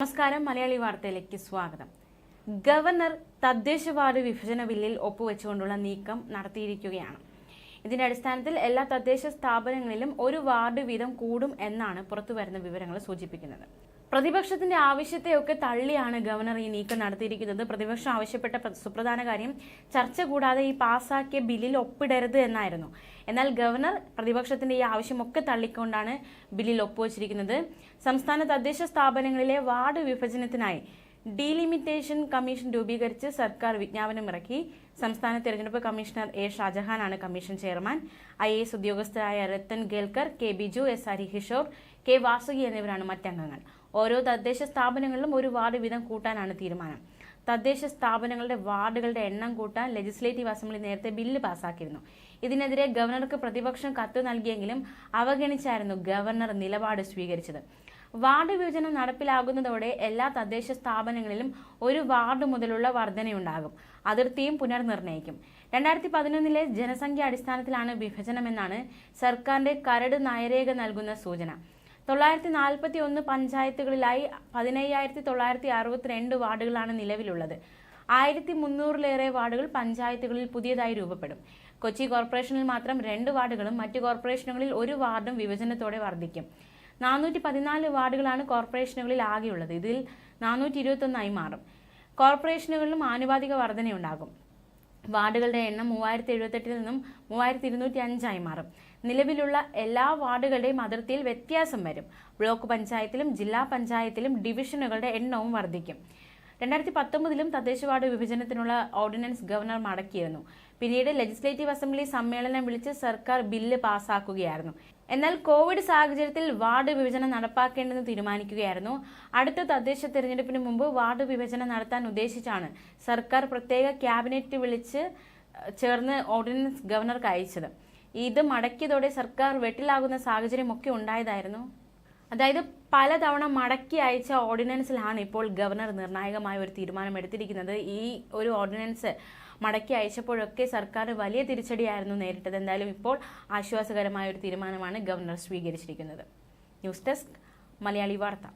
നമസ്കാരം. മലയാളി വാർത്തയിലേക്ക് സ്വാഗതം. ഗവർണർ തദ്ദേശ വാർഡ് വിഭജന ബില്ലിൽ ഒപ്പുവെച്ചുകൊണ്ടുള്ള നീക്കം നടത്തിയിരിക്കുകയാണ്. ഇതിന്റെ അടിസ്ഥാനത്തിൽ എല്ലാ തദ്ദേശ സ്ഥാപനങ്ങളിലും ഒരു വാർഡ് വീതം കൂടും എന്നാണ് പുറത്തുവരുന്ന വിവരങ്ങൾ സൂചിപ്പിക്കുന്നത്. പ്രതിപക്ഷത്തിന്റെ ആവശ്യത്തെയൊക്കെ തള്ളിയാണ് ഗവർണർ ഈ നീക്കം നടത്തിയിരിക്കുന്നത്. പ്രതിപക്ഷം ആവശ്യപ്പെട്ട സുപ്രധാന കാര്യം ചർച്ച കൂടാതെ ഈ പാസാക്കിയ ബില്ലിൽ ഒപ്പിടരുത് എന്നായിരുന്നു. എന്നാൽ ഗവർണർ പ്രതിപക്ഷത്തിന്റെ ഈ ആവശ്യമൊക്കെ തള്ളിക്കൊണ്ടാണ് ബില്ലിൽ ഒപ്പുവച്ചിരിക്കുന്നത്. സംസ്ഥാന തദ്ദേശ സ്ഥാപനങ്ങളിലെ വാർഡ് വിഭജനത്തിനായി ഡീലിമിറ്റേഷൻ കമ്മീഷൻ രൂപീകരിച്ച് സർക്കാർ വിജ്ഞാപനമിറക്കി. സംസ്ഥാന തെരഞ്ഞെടുപ്പ് കമ്മീഷണർ എ ഷാജഹാനാണ് കമ്മീഷൻ ചെയർമാൻ. IAS ഉദ്യോഗസ്ഥരായ Rathan Kelkar, K Biju, S Harikishore, K Vasuki എന്നിവരാണ് മറ്റംഗങ്ങൾ. ഓരോ തദ്ദേശ സ്ഥാപനങ്ങളിലും ഒരു വാർഡ് വീതം കൂട്ടാനാണ് തീരുമാനം. തദ്ദേശ സ്ഥാപനങ്ങളുടെ വാർഡുകളുടെ എണ്ണം കൂട്ടാൻ ലെജിസ്ലേറ്റീവ് അസംബ്ലി നേരത്തെ ബില്ല് പാസാക്കിയിരുന്നു. ഇതിനെതിരെ ഗവർണർക്ക് പ്രതിപക്ഷം കത്ത് നൽകിയെങ്കിലും അവഗണിച്ചായിരുന്നു ഗവർണർ നിലപാട് സ്വീകരിച്ചത്. വാർഡ് വിഭജനം നടപ്പിലാകുന്നതോടെ എല്ലാ തദ്ദേശ സ്ഥാപനങ്ങളിലും ഒരു വാർഡ് മുതലുള്ള വർധനയുണ്ടാകും. അതിർത്തിയും പുനർനിർണയിക്കും. 2011 ജനസംഖ്യ അടിസ്ഥാനത്തിലാണ് വിഭജനമെന്നാണ് സർക്കാരിന്റെ കരട് നയരേഖ നൽകുന്ന സൂചന. 941 പഞ്ചായത്തുകളിലായി 15,962 വാർഡുകളാണ് നിലവിലുള്ളത്. 1300-ലേറെ വാർഡുകൾ പഞ്ചായത്തുകളിൽ പുതിയതായി രൂപപ്പെടും. കൊച്ചി കോർപ്പറേഷനിൽ മാത്രം 2 വാർഡുകളും മറ്റു കോർപ്പറേഷനുകളിൽ 1 വാർഡും വിഭജനത്തോടെ വർദ്ധിക്കും. 414 വാർഡുകളാണ് കോർപ്പറേഷനുകളിൽ ആകെയുള്ളത്. ഇതിൽ 421 മാറും. കോർപ്പറേഷനുകളിലും ആനുപാതിക വർധനയുണ്ടാകും. വാർഡുകളുടെ എണ്ണം 3078 നിന്നും 3205 മാറും. നിലവിലുള്ള എല്ലാ വാർഡുകളുടെയും അതിർത്തിയിൽ വ്യത്യാസം വരും. ബ്ലോക്ക് പഞ്ചായത്തിലും ജില്ലാ പഞ്ചായത്തിലും ഡിവിഷനുകളുടെ എണ്ണവും വർദ്ധിക്കും. 2019 തദ്ദേശ വാർഡ് വിഭജനത്തിനുള്ള ഓർഡിനൻസ് ഗവർണർ മടക്കിയിരുന്നു. പിന്നീട് ലെജിസ്ലേറ്റീവ് അസംബ്ലി സമ്മേളനം വിളിച്ച് സർക്കാർ ബില്ല് പാസാക്കുകയായിരുന്നു. എന്നാൽ കോവിഡ് സാഹചര്യത്തിൽ വാർഡ് വിഭജനം നടപ്പാക്കേണ്ടെന്ന് തീരുമാനിക്കുകയായിരുന്നു. അടുത്ത തദ്ദേശ തെരഞ്ഞെടുപ്പിന് മുമ്പ് വാർഡ് വിഭജനം നടത്താൻ ഉദ്ദേശിച്ചാണ് സർക്കാർ പ്രത്യേക ക്യാബിനറ്റ് വിളിച്ച് ചേർന്ന് ഓർഡിനൻസ് ഗവർണർക്ക് അയച്ചത്. ഇത് മടക്കിയതോടെ സർക്കാർ വെട്ടിലാകുന്ന സാഹചര്യമൊക്കെ ഉണ്ടായതായിരുന്നു. അതായത് പലതവണ മടക്കി അയച്ച ഓർഡിനൻസിലാണ് ഇപ്പോൾ ഗവർണർ നിർണായകമായ ഒരു തീരുമാനം എടുത്തിരിക്കുന്നത്. ഈ ഒരു ഓർഡിനൻസ് മടക്കി അയച്ചപ്പോഴൊക്കെ സർക്കാർ വലിയ തിരിച്ചടിയായിരുന്നു നേരിട്ടത്. എന്തായാലും ഇപ്പോൾ ആശ്വാസകരമായ ഒരു തീരുമാനമാണ് ഗവർണർ സ്വീകരിച്ചിരിക്കുന്നത്. ന്യൂസ് ഡെസ്ക്, മലയാളി വാർത്ത.